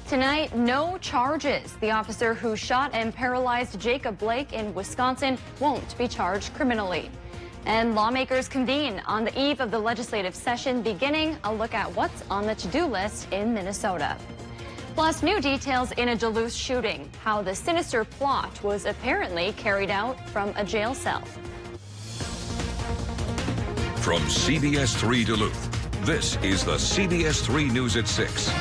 Tonight, no charges. The officer who shot and paralyzed Jacob Blake in Wisconsin won't be charged criminally. And lawmakers convene on the eve of the legislative session beginning. A look at what's on the to-do list in Minnesota. Plus, new details in a Duluth shooting, how the sinister plot was apparently carried out from a jail cell. From CBS3 Duluth, this is the CBS3 News at 6.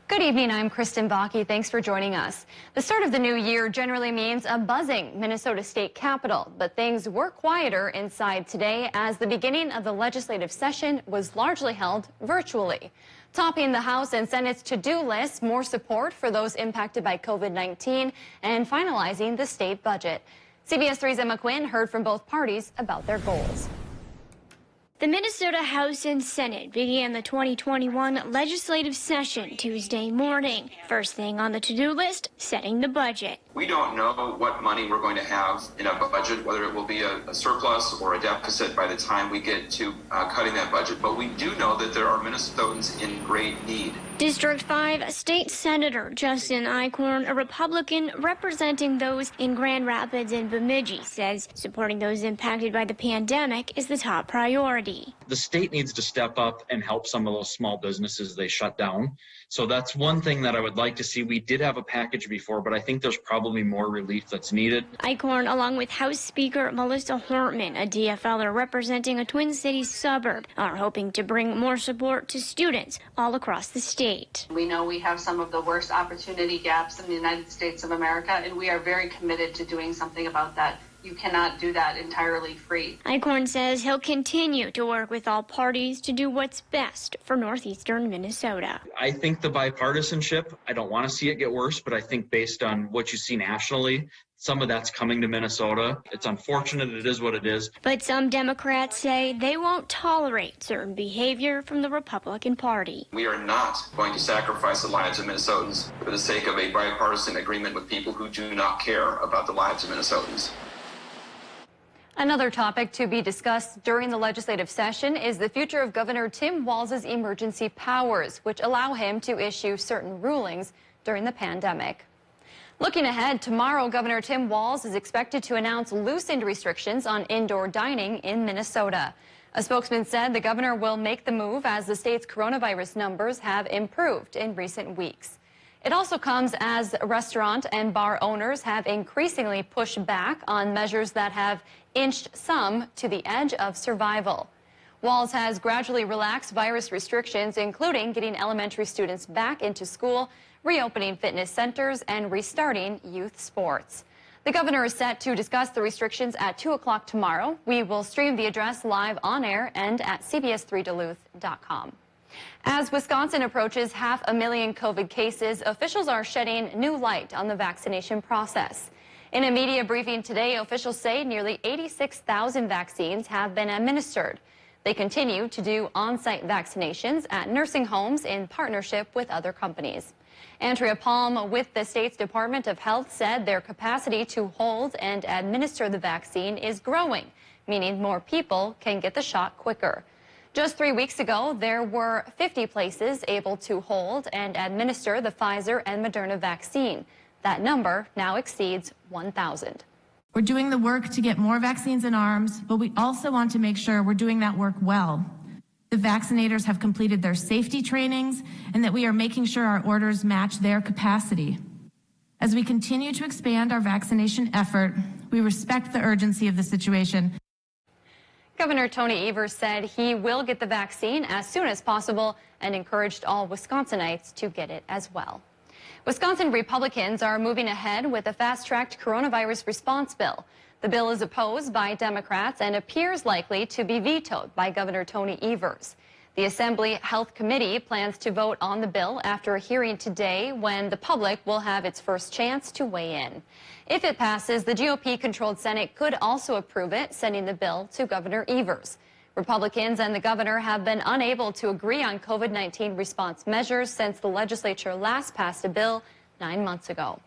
Good evening, I'm Kristen Bakke. Thanks for joining us. The start of the new year generally means a buzzing Minnesota state capitol, but things were quieter inside today as the beginning of the legislative session was largely held virtually. Topping the House and Senate's to-do list, more support for those impacted by COVID-19 and finalizing the state budget. CBS 3's Emma Quinn heard from both parties about their goals. The Minnesota House and Senate began the 2021 legislative session Tuesday morning. First thing on the to-do list, setting the budget. We don't know what money we're going to have in a budget, whether it will be a surplus or a deficit by the time we get to cutting that budget. But we do know that there are Minnesotans in great need. District 5 State Senator Justin Eichhorn, a Republican representing those in Grand Rapids and Bemidji, says supporting those impacted by the pandemic is the top priority. The state needs to step up and help some of those small businesses they shut down. So that's one thing that I would like to see. We did have a package before, but I think there's probably more relief that's needed. Eichhorn, along with House Speaker Melissa Hortman, a DFLer representing a Twin Cities suburb, are hoping to bring more support to students all across the state. We know we have some of the worst opportunity gaps in the United States of America, and we are very committed to doing something about that. You cannot do that entirely free. Eichhorn says he'll continue to work with all parties to do what's best for northeastern Minnesota. I think the bipartisanship, I don't want to see it get worse, but I think based on what you see nationally, some of that's coming to Minnesota. It's unfortunate, it is what it is. But some Democrats say they won't tolerate certain behavior from the Republican Party. We are not going to sacrifice the lives of Minnesotans for the sake of a bipartisan agreement with people who do not care about the lives of Minnesotans. Another topic to be discussed during the legislative session is the future of Governor Tim Walz's emergency powers, which allow him to issue certain rulings during the pandemic. Looking ahead, tomorrow, Governor Tim Walz is expected to announce loosened restrictions on indoor dining in Minnesota. A spokesman said the governor will make the move as the state's coronavirus numbers have improved in recent weeks. It also comes as restaurant and bar owners have increasingly pushed back on measures that have inched some to the edge of survival. Walz has gradually relaxed virus restrictions, including getting elementary students back into school, reopening fitness centers, and restarting youth sports. The governor is set to discuss the restrictions at 2 o'clock tomorrow. We will stream the address live on air and at CBS3Duluth.com. As Wisconsin approaches 500,000 COVID cases, officials are shedding new light on the vaccination process. In a media briefing today, officials say nearly 86,000 vaccines have been administered. They continue to do on-site vaccinations at nursing homes in partnership with other companies. Andrea Palm with the state's Department of Health said their capacity to hold and administer the vaccine is growing, meaning more people can get the shot quicker. Just 3 weeks ago, there were 50 places able to hold and administer the Pfizer and Moderna vaccine. That number now exceeds 1,000. We're doing the work to get more vaccines in arms, but we also want to make sure we're doing that work well. The vaccinators have completed their safety trainings and that we are making sure our orders match their capacity. As we continue to expand our vaccination effort, we respect the urgency of the situation. Governor Tony Evers said he will get the vaccine as soon as possible and encouraged all Wisconsinites to get it as well. Wisconsin Republicans are moving ahead with a fast-tracked coronavirus response bill. The bill is opposed by Democrats and appears likely to be vetoed by Governor Tony Evers. The Assembly Health Committee plans to vote on the bill after a hearing today when the public will have its first chance to weigh in. If it passes, the GOP-controlled Senate could also approve it, sending the bill to Governor Evers. Republicans and the governor have been unable to agree on COVID-19 response measures since the legislature last passed a bill 9 months ago.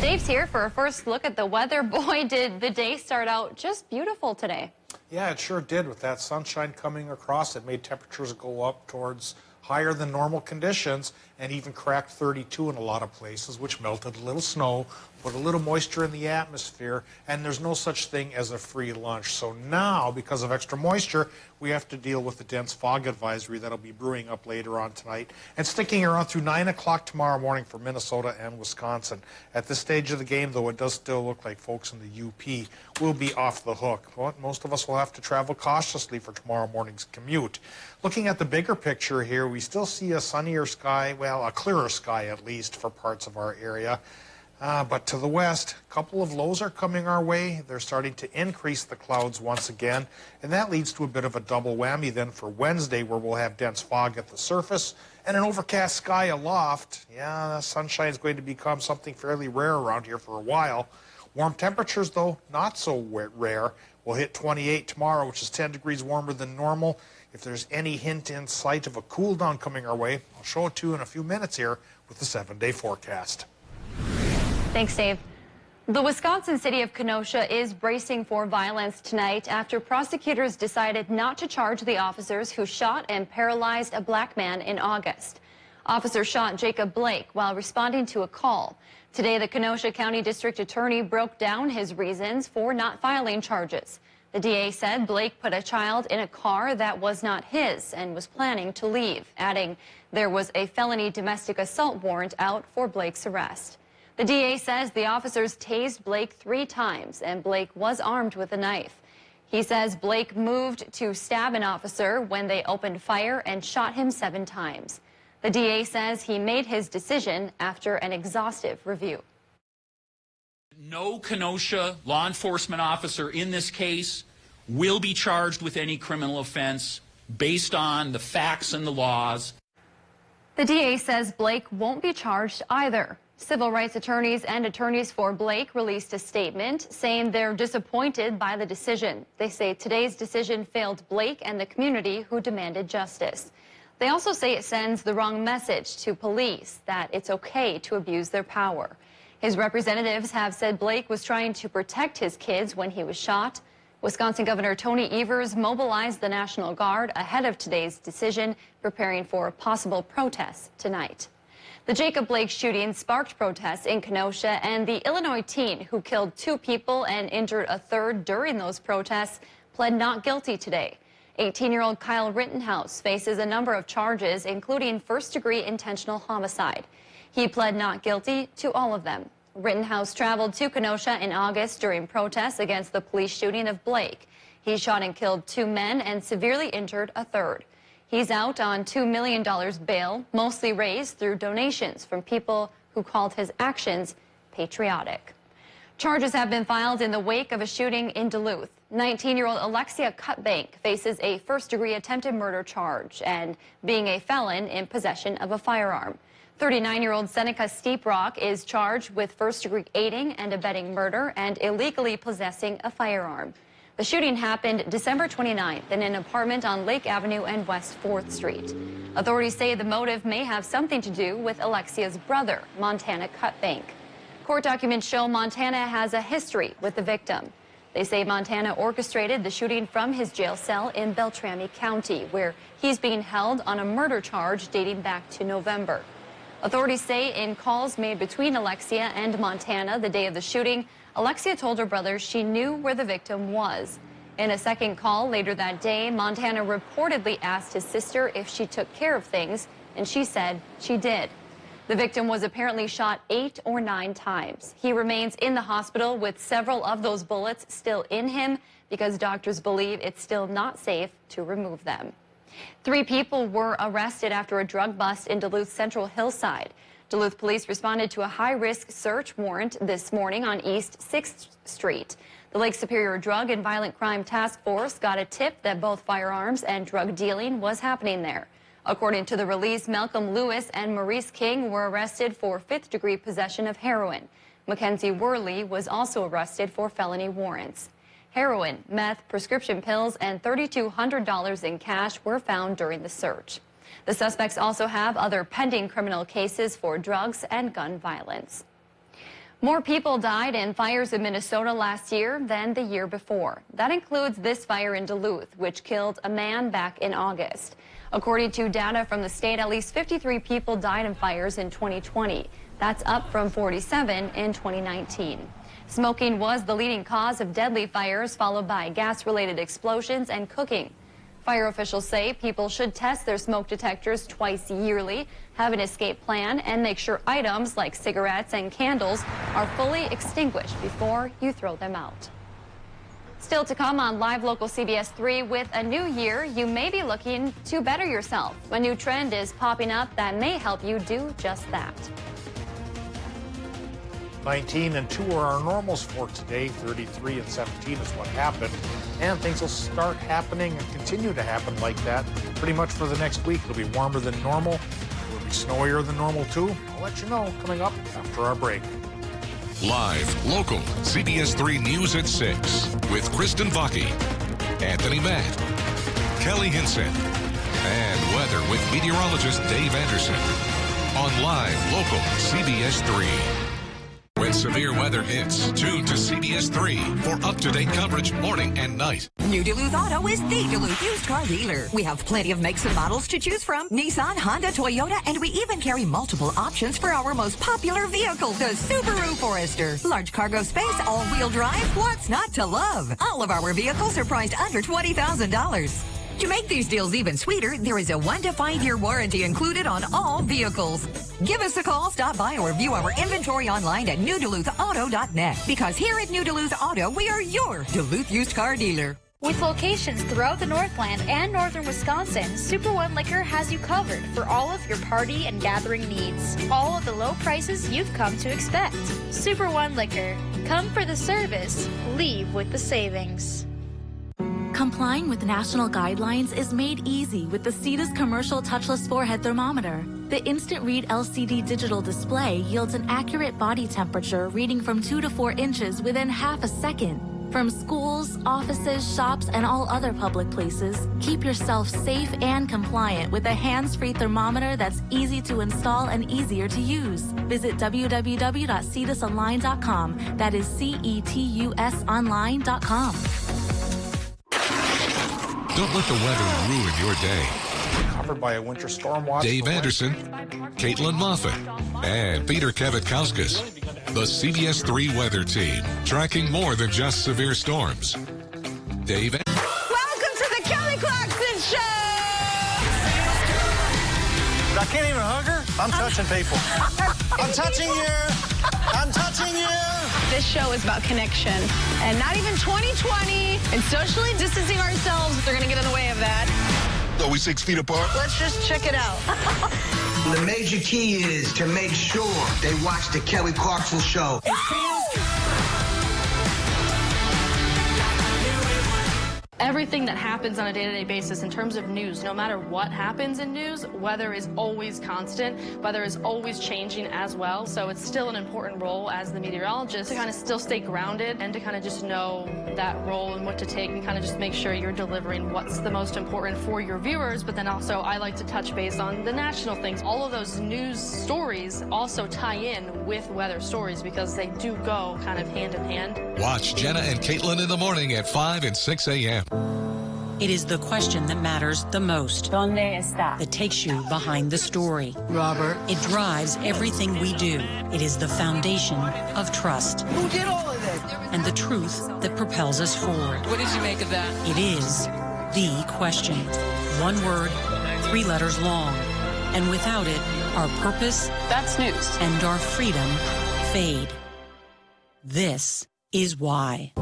Dave's here for a first look at the weather. Boy, did the day start out just beautiful today. Yeah, it sure did. With that sunshine coming across, it made temperatures go up towards higher than normal conditions, and even cracked 32 in a lot of places, which melted a little snow, put a little moisture in the atmosphere, and there's no such thing as a free lunch. So now, because of extra moisture, we have to deal with the dense fog advisory that'll be brewing up later on tonight and sticking around through 9 o'clock tomorrow morning for Minnesota and Wisconsin. At this stage of the game, though, it does still look like folks in the UP will be off the hook. But most of us will have to travel cautiously for tomorrow morning's commute. Looking at the bigger picture here, we still see a sunnier sky, well, a clearer sky at least for parts of our area. But to the west, a couple of lows are coming our way. They're starting to increase the clouds once again, and that leads to a bit of a double whammy then for Wednesday, where we'll have dense fog at the surface and an overcast sky aloft. Yeah, the sunshine is going to become something fairly rare around here for a while. Warm temperatures, though, not so rare. We'll hit 28 tomorrow, which is 10 degrees warmer than normal. If there's any hint in sight of a cool down coming our way, I'll show it to you in a few minutes here with the 7-day forecast. Thanks, Dave. The Wisconsin city of Kenosha is bracing for violence tonight after prosecutors decided not to charge the officers who shot and paralyzed a black man in August. Officers shot Jacob Blake while responding to a call. Today, the Kenosha County District Attorney broke down his reasons for not filing charges. The DA said Blake put a child in a car that was not his and was planning to leave, adding there was a felony domestic assault warrant out for Blake's arrest. The DA says the officers tased Blake 3 times, and Blake was armed with a knife. He says Blake moved to stab an officer when they opened fire and shot him 7 times. The DA says he made his decision after an exhaustive review. No Kenosha law enforcement officer in this case will be charged with any criminal offense based on the facts and the laws. The DA says Blake won't be charged either. Civil rights attorneys and attorneys for Blake released a statement saying they're disappointed by the decision. They say today's decision failed Blake and the community who demanded justice. They also say it sends the wrong message to police that it's okay to abuse their power. His representatives have said Blake was trying to protect his kids when he was shot. Wisconsin Governor Tony Evers mobilized the National Guard ahead of today's decision, preparing for possible protests tonight. The Jacob Blake shooting sparked protests in Kenosha, and the Illinois teen who killed 2 people and injured a 3rd during those protests pled not guilty today. 18-year-old Kyle Rittenhouse faces a number of charges, including first-degree intentional homicide. He pled not guilty to all of them. Rittenhouse traveled to Kenosha in August during protests against the police shooting of Blake. He shot and killed 2 men and severely injured a 3rd. He's out on $2 million bail, mostly raised through donations from people who called his actions patriotic. Charges have been filed in the wake of a shooting in Duluth. 19-year-old Alexia Cutbank faces a first-degree attempted murder charge and being a felon in possession of a firearm. 39-year-old Seneca Steeprock is charged with first-degree aiding and abetting murder and illegally possessing a firearm. The shooting happened December 29th in an apartment on Lake Avenue and West 4th Street. Authorities say the motive may have something to do with Alexia's brother, Montana Cutbank. Court documents show Montana has a history with the victim. They say Montana orchestrated the shooting from his jail cell in Beltrami County, where he's being held on a murder charge dating back to November. Authorities say in calls made between Alexia and Montana the day of the shooting, Alexia told her brother she knew where the victim was. In a second call later that day, Montana reportedly asked his sister if she took care of things, and she said she did. The victim was apparently shot 8 or 9 times. He remains in the hospital with several of those bullets still in him because doctors believe it's still not safe to remove them. 3 people were arrested after a drug bust in Duluth's Central Hillside. Duluth police responded to a high-risk search warrant this morning on East 6th Street. The Lake Superior Drug and Violent Crime Task Force got a tip that both firearms and drug dealing was happening there. According to the release, Malcolm Lewis and Maurice King were arrested for 5th-degree possession of heroin. Mackenzie Worley was also arrested for felony warrants. Heroin, meth, prescription pills, and $3,200 in cash were found during the search. The suspects also have other pending criminal cases for drugs and gun violence. More people died in fires in Minnesota last year than the year before. That includes this fire in Duluth, which killed a man back in August. According to data from the state, at least 53 people died in fires in 2020. That's up from 47 in 2019. Smoking was the leading cause of deadly fires, followed by gas-related explosions and cooking. Fire officials say people should test their smoke detectors twice yearly, have an escape plan, and make sure items like cigarettes and candles are fully extinguished before you throw them out. Still to come on Live Local CBS 3, with a new year, you may be looking to better yourself. A new trend is popping up that may help you do just that. 19 and 2 are our normals for today. 33 and 17 is what happened. And things will start happening and continue to happen like that pretty much for the next week. It'll be warmer than normal. It'll be snowier than normal, too. I'll let you know coming up after our break. Live, local, CBS 3 News at 6 with Kristen Vaki, Anthony Matt, Kelly Hinson, and weather with meteorologist Dave Anderson on Live, local, CBS 3. When severe weather hits, tune to CBS 3 for up-to-date coverage morning and night. New Duluth Auto is the Duluth used car dealer. We have plenty of makes and models to choose from. Nissan, Honda, Toyota, and we even carry multiple options for our most popular vehicle, the Subaru Forester. Large cargo space, all-wheel drive, what's not to love? All of our vehicles are priced under $20,000. To make these deals even sweeter, there is a 1 to 5 year warranty included on all vehicles. Give us a call, stop by, or view our inventory online at newduluthauto.net. Because here at New Duluth Auto, we are your Duluth used car dealer. With locations throughout the Northland and northern Wisconsin, Super One Liquor has you covered for all of your party and gathering needs. All of the low prices you've come to expect. Super One Liquor. Come for the service, leave with the savings. Complying with national guidelines is made easy with the CEDA's commercial touchless forehead thermometer. The Instant Read LCD digital display yields an accurate body temperature reading from 2 to 4 inches within half a second. From schools, offices, shops, and all other public places, keep yourself safe and compliant with a hands-free thermometer that's easy to install and easier to use. Visit www.cedusonline.com. That is CETUSonline.com. Don't let the weather ruin your day. Covered by a winter storm watch. Dave Anderson, Caitlin Moffat, and Peter Kavitkauskas. The CBS 3 weather team, tracking more than just severe storms. Dave. Welcome to the Kelly Clarkson Show! I can't even hug her. I'm touching people. I'm touching you. I'm touching you. This show is about connection. And not even 2020 and socially distancing ourselves, they're going to get in the way of that. Are we 6 feet apart? Let's just check it out. The major key is to make sure they watch the Kelly Clarkson Show. Everything that happens on a day-to-day basis in terms of news, no matter what happens in news, weather is always constant, weather is always changing as well. So it's still an important role as the meteorologist to kind of still stay grounded and to kind of just know that role and what to take and kind of just make sure you're delivering what's the most important for your viewers. But then also I like to touch base on the national things. All of those news stories also tie in with weather stories because they do go kind of hand in hand. Watch Jenna and Caitlin in the morning at 5 and 6 a.m. It is the question that matters the most. ¿Dónde está? That takes you behind the story. Robert. It drives everything we do. It is the foundation of trust. Who did all of this? And the truth that propels us forward. What did you make of that? It is the question. 1 word, 3 letters long. And without it, our purpose, that's news, and our freedom fade. This is why.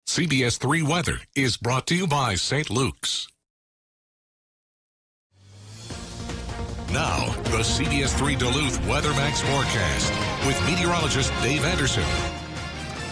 CBS 3 weather is brought to you by St. Luke's. Now, the CBS 3 Duluth Weather Max forecast with meteorologist Dave Anderson.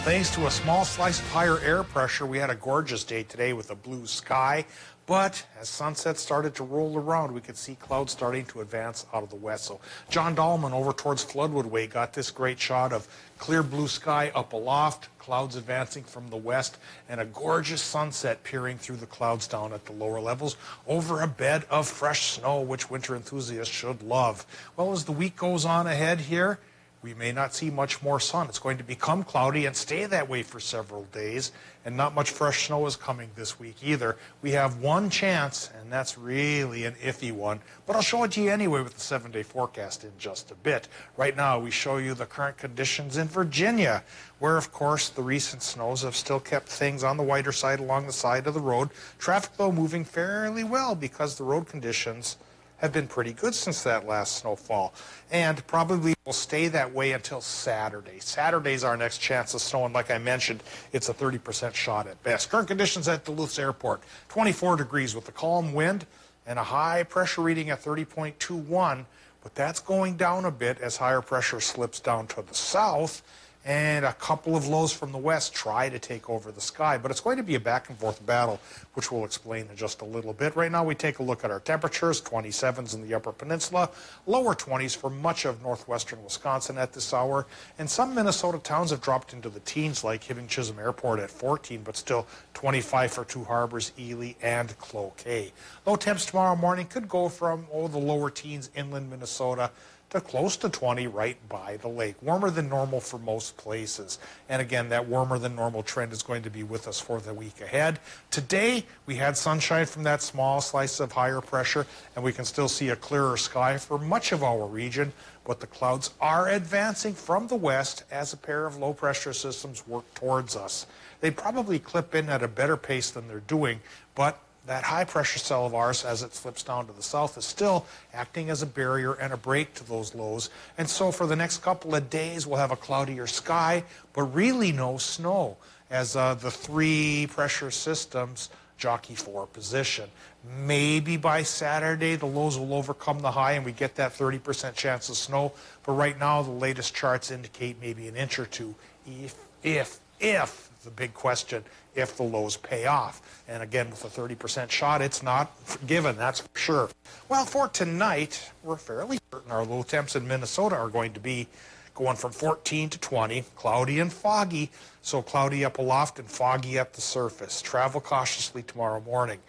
Thanks to a small slice of higher air pressure, we had a gorgeous day today with a blue sky. But as sunset started to roll around, we could see clouds starting to advance out of the west. So John Dahlman over towards Floodwood Way got this great shot of clear blue sky up aloft, clouds advancing from the west, and a gorgeous sunset peering through the clouds down at the lower levels over a bed of fresh snow, which winter enthusiasts should love. Well, as the week goes on ahead here, we may not see much more sun. It's going to become cloudy and stay that way for several days, and not much fresh snow is coming this week either. We have one chance, and that's really an iffy one, but I'll show it to you anyway with the 7-day forecast in just a bit. Right now, we show you the current conditions in Virginia, where, of course, the recent snows have still kept things on the wider side along the side of the road. Traffic, though, moving fairly well because the road conditions have been pretty good since that last snowfall, and probably will stay that way until Saturday. Saturday's our next chance of snow, and like I mentioned, it's a 30% shot at best. Current conditions at Duluth Airport, 24 degrees with a calm wind and a high pressure reading at 30.21, but that's going down a bit as higher pressure slips down to the south, and a couple of lows from the west try to take over the sky. But it's going to be a back-and-forth battle, which we'll explain in just a little bit. Right now, we take a look at our temperatures, 27s in the Upper Peninsula, lower 20s for much of northwestern Wisconsin at this hour. And some Minnesota towns have dropped into the teens, like Hibbing-Chisholm Airport at 14, but still 25 for Two Harbors, Ely, and Cloquet. Low temps tomorrow morning could go from, the lower teens inland Minnesota to close to 20 right by the lake. Warmer than normal for most places. And again, that warmer than normal trend is going to be with us for the week ahead. Today, we had sunshine from that small slice of higher pressure, and we can still see a clearer sky for much of our region, but the clouds are advancing from the west as a pair of low pressure systems work towards us. They probably clip in at a better pace than they're doing, but that high pressure cell of ours, as it slips down to the south, is still acting as a barrier and a break to those lows. And so for the next couple of days, we'll have a cloudier sky, but really no snow, as the three pressure systems jockey for position. Maybe by Saturday, the lows will overcome the high and we get that 30% chance of snow. But right now, the latest charts indicate maybe an inch or two, if the big question, if the lows pay off. And again, with a 30% shot, it's not given, that's for sure. Well, for tonight, we're fairly certain our low temps in Minnesota are going to be going from 14 to 20, cloudy and foggy. So cloudy up aloft and foggy at the surface. Travel cautiously tomorrow morning.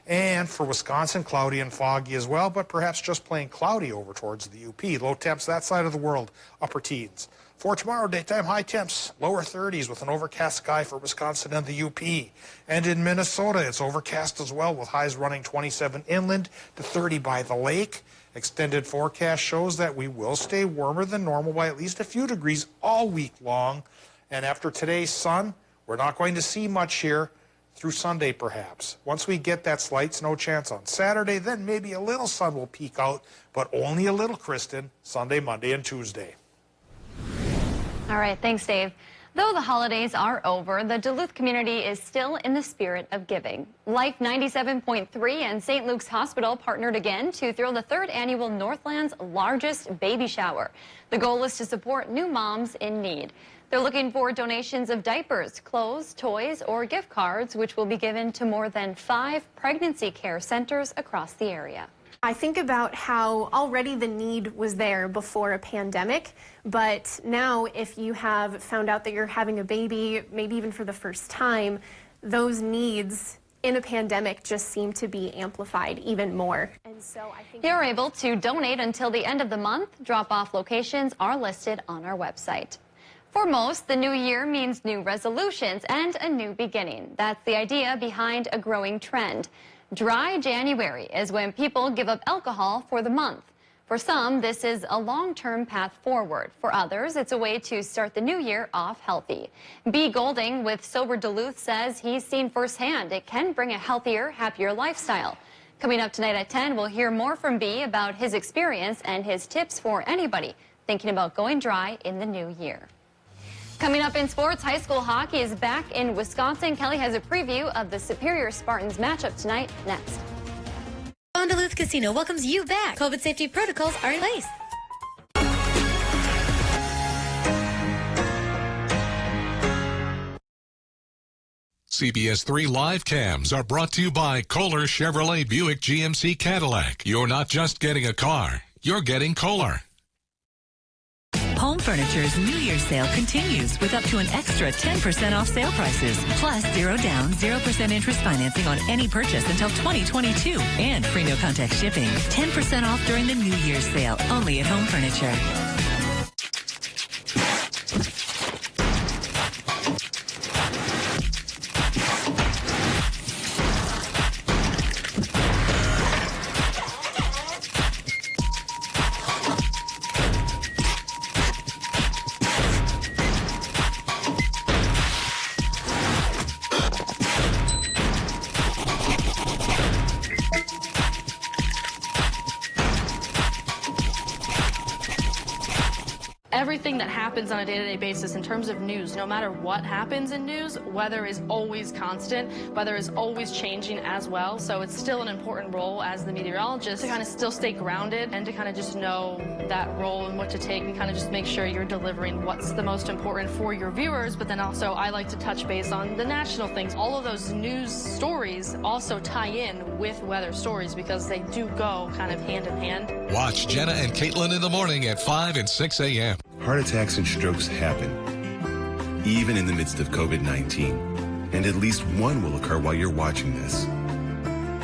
And for Wisconsin, cloudy and foggy as well, but perhaps just plain cloudy over towards the UP. Low temps that side of the world, upper teens. For tomorrow, daytime high temps, lower 30s with an overcast sky for Wisconsin and the UP. And in Minnesota, it's overcast as well with highs running 27 inland to 30 by the lake. Extended forecast shows that we will stay warmer than normal by at least a few degrees all week long. And after today's sun, we're not going to see much here through Sunday perhaps. Once we get that slight snow chance on Saturday, then maybe a little sun will peek out, but only a little, Kristen, Sunday, Monday, and Tuesday. All right, thanks, Dave. Though the holidays are over, the Duluth community is still in the spirit of giving. Life 97.3 and St. Luke's Hospital partnered again to throw the third annual Northland's largest baby shower. The goal is to support new moms in need. They're looking for donations of diapers, clothes, toys, or gift cards, which will be given to more than 5 pregnancy care centers across the area. I think about how already the need was there before a pandemic, but now if you have found out that you're having a baby, maybe even for the first time, those needs in a pandemic just seem to be amplified even more. And so I think you're able to donate until the end of the month. Drop-off locations are listed on our website. For most, the new year means new resolutions and a new beginning. That's the idea behind a growing trend. Dry January is when people give up alcohol for the month. For some, this is a long-term path forward. For others, it's a way to start the new year off healthy. B. Golding with Sober Duluth says he's seen firsthand it can bring a healthier, happier lifestyle. Coming up tonight at 10, we'll hear more from B about his experience and his tips for anybody thinking about going dry in the new year. Coming up in sports, high school hockey is back in Wisconsin. Kelly has a preview of the Superior Spartans matchup tonight next. Duluth Casino welcomes you back. COVID safety protocols are in place. CBS3 live cams are brought to you by Kohler Chevrolet Buick GMC Cadillac. You're not just getting a car, you're getting Kohler. Home Furniture's New Year's sale continues with up to an extra 10% off sale prices, plus 0 down, 0% interest financing on any purchase until 2022, and free no-contact shipping. 10% off during the New Year's sale, only at Home Furniture. Everything that happens on a day-to-day basis in terms of news, no matter what happens in news, weather is always constant, weather is always changing as well, so it's still an important role as the meteorologist to kind of still stay grounded and to kind of just know that role and what to take and kind of just make sure you're delivering what's the most important for your viewers. But then also I like to touch base on the national things. All of those news stories also tie in with weather stories because they do go kind of hand in hand. Watch Jenna and Caitlin in the morning at 5 and 6 a.m. Heart attacks and strokes happen, even in the midst of COVID-19, and at least one will occur while you're watching this.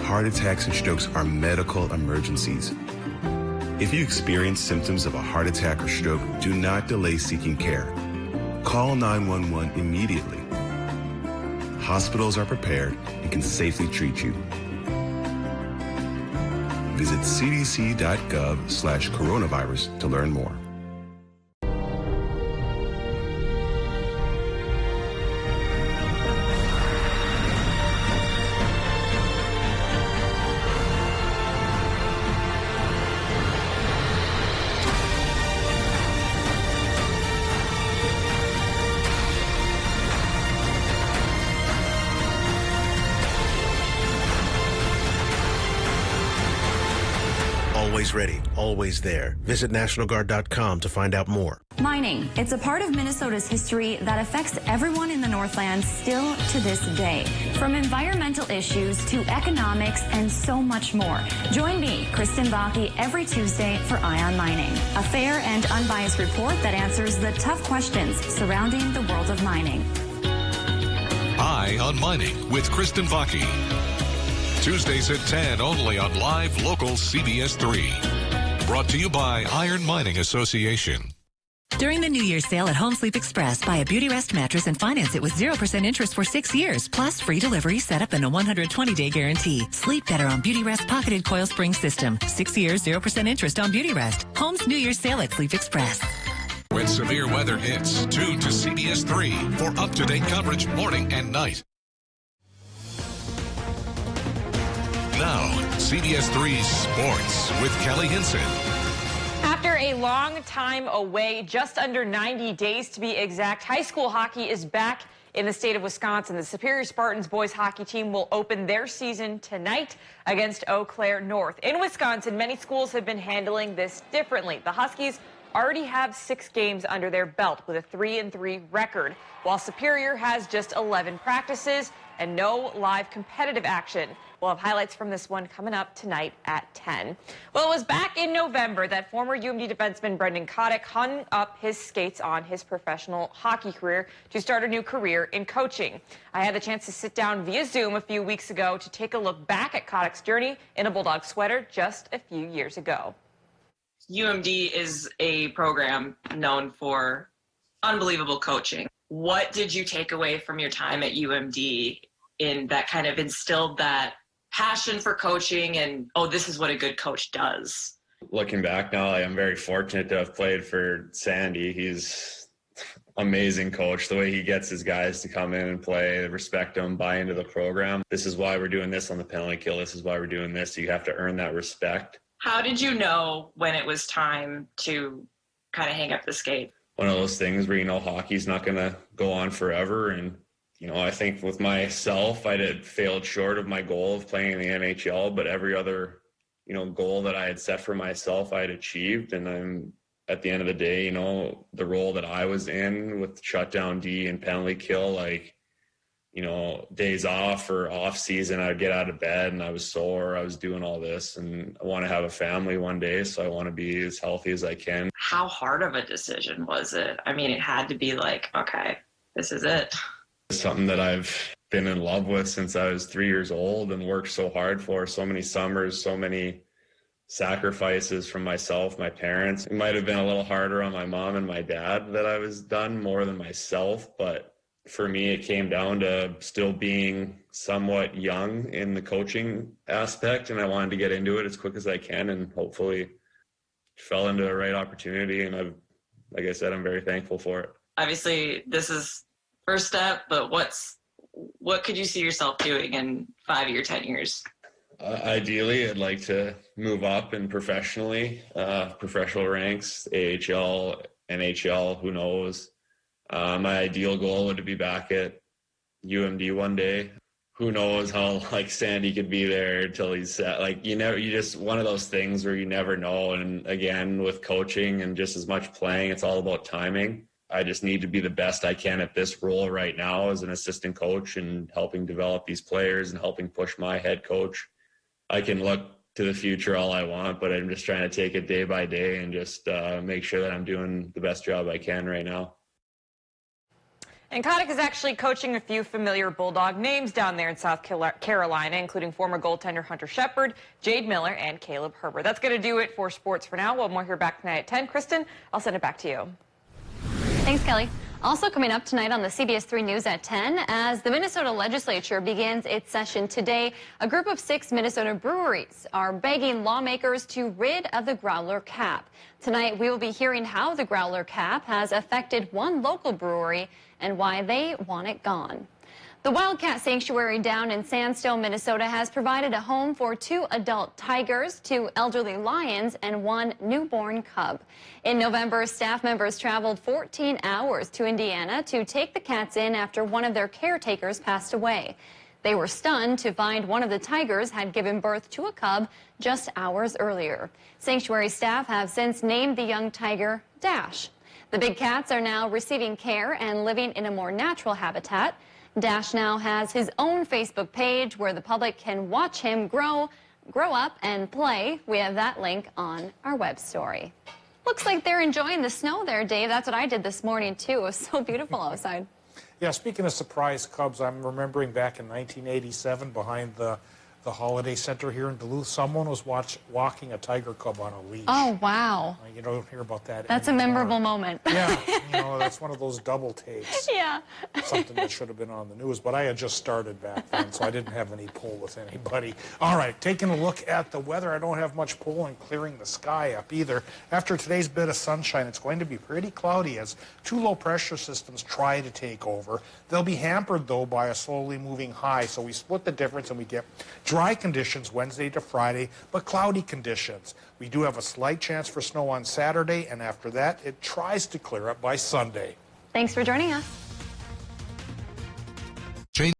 Heart attacks and strokes are medical emergencies. If you experience symptoms of a heart attack or stroke, do not delay seeking care. Call 911 immediately. Hospitals are prepared and can safely treat you. Visit cdc.gov/coronavirus to learn more. Always ready, always there. Visit NationalGuard.com to find out more. Mining. It's a part of Minnesota's history that affects everyone in the Northland still to this day. From environmental issues to economics and so much more. Join me, Kristen Baki, every Tuesday for Eye on Mining, a fair and unbiased report that answers the tough questions surrounding the world of mining. Eye on Mining with Kristen Baki. Tuesdays at 10 only on live local CBS3. Brought to you by Iron Mining Association. During the New Year's sale at Home Sleep Express, buy a Beauty Rest mattress and finance it with 0% interest for 6 years, plus free delivery, setup, and a 120-day guarantee. Sleep better on Beauty Rest Pocketed Coil Spring System. 6 years, 0% interest on Beauty Rest. Home's New Year's sale at Sleep Express. When severe weather hits, tune to CBS3 for up-to-date coverage morning and night. Now, CBS3 Sports with Kelly Hinson. After a long time away, just under 90 days to be exact, high school hockey is back in the state of Wisconsin. The Superior Spartans boys hockey team will open their season tonight against Eau Claire North. In Wisconsin, many schools have been handling this differently. The Huskies already have 6 games under their belt with a 3-3 record, while Superior has just 11 practices and no live competitive action. We'll have highlights from this one coming up tonight at 10. Well, it was back in November that former UMD defenseman Brendan Kotick hung up his skates on his professional hockey career to start a new career in coaching. I had the chance to sit down via Zoom a few weeks ago to take a look back at Kotick's journey in a Bulldog sweater just a few years ago. UMD is a program known for unbelievable coaching. What did you take away from your time at UMD in that kind of instilled that passion for coaching and, oh, this is what a good coach does? Looking back now, I'm very fortunate to have played for Sandy. He's amazing coach. The way he gets his guys to come in and play, respect them, buy into the program. This is why we're doing this on the penalty kill. This is why we're doing this. You have to earn that respect. How did you know when it was time to kind of hang up the skate? One of those things where, hockey's not going to go on forever. And, I think with myself, I had failed short of my goal of playing in the NHL, but every other, goal that I had set for myself, I had achieved. And I'm, at the end of the day, the role that I was in with shutdown D and penalty kill, you know, days off or off season, I'd get out of bed and I was sore. I was doing all this, and I want to have a family one day, so I want to be as healthy as I can. How hard of a decision was it? I mean, it had to be like, okay, this is it. It's something that I've been in love with since I was 3 years old and worked so hard for, so many summers, so many sacrifices from myself, my parents. It might have been a little harder on my mom and my dad that I was done more than myself, but for me, it came down to still being somewhat young in the coaching aspect, and I wanted to get into it as quick as I can, and hopefully fell into the right opportunity, and like I said, I'm very thankful for it. Obviously, this is first step, but what could you see yourself doing in 5 years, 10 years? Ideally, I'd like to move up and professionally, professional ranks, AHL, NHL, who knows. My ideal goal would be back at UMD one day. Who knows how like Sandy could be there until he's set. Like, you just one of those things where you never know. And again, with coaching and just as much playing, it's all about timing. I just need to be the best I can at this role right now as an assistant coach and helping develop these players and helping push my head coach. I can look to the future all I want, but I'm just trying to take it day by day and just make sure that I'm doing the best job I can right now. And Kotick is actually coaching a few familiar Bulldog names down there in South Carolina, including former goaltender Hunter Shepard, Jade Miller, and Caleb Herbert. That's going to do it for sports for now. We'll more here back tonight at 10. Kristen, I'll send it back to you. Thanks, Kelly. Also coming up tonight on the CBS3 News at 10, as the Minnesota legislature begins its session today, a group of 6 Minnesota breweries are begging lawmakers to rid of the growler cap. Tonight, we will be hearing how the growler cap has affected one local brewery and why they want it gone. The Wildcat Sanctuary down in Sandstone, Minnesota has provided a home for 2 adult tigers, 2 elderly lions, and 1 newborn cub. In November, staff members traveled 14 hours to Indiana to take the cats in after one of their caretakers passed away. They were stunned to find one of the tigers had given birth to a cub just hours earlier. Sanctuary staff have since named the young tiger Dash. The big cats are now receiving care and living in a more natural habitat. Dash now has his own Facebook page where the public can watch him grow up and play. We have that link on our web story. Looks like they're enjoying the snow there, Dave. That's what I did this morning, too. It was so beautiful outside. Yeah, speaking of surprise cubs, I'm remembering back in 1987 behind the Holiday Center here in Duluth, someone was walking a tiger cub on a leash. Oh, wow. You don't hear about that That's anymore. a memorable moment. Yeah, that's one of those double takes. Yeah. Something that should have been on the news, but I had just started back then, so I didn't have any pull with anybody. All right, taking a look at the weather, I don't have much pull in clearing the sky up either. After today's bit of sunshine, it's going to be pretty cloudy as 2 low-pressure systems try to take over. They'll be hampered, though, by a slowly moving high, so we split the difference and we get dry conditions Wednesday to Friday, but cloudy conditions. We do have a slight chance for snow on Saturday, and after that, it tries to clear up by Sunday. Thanks for joining us.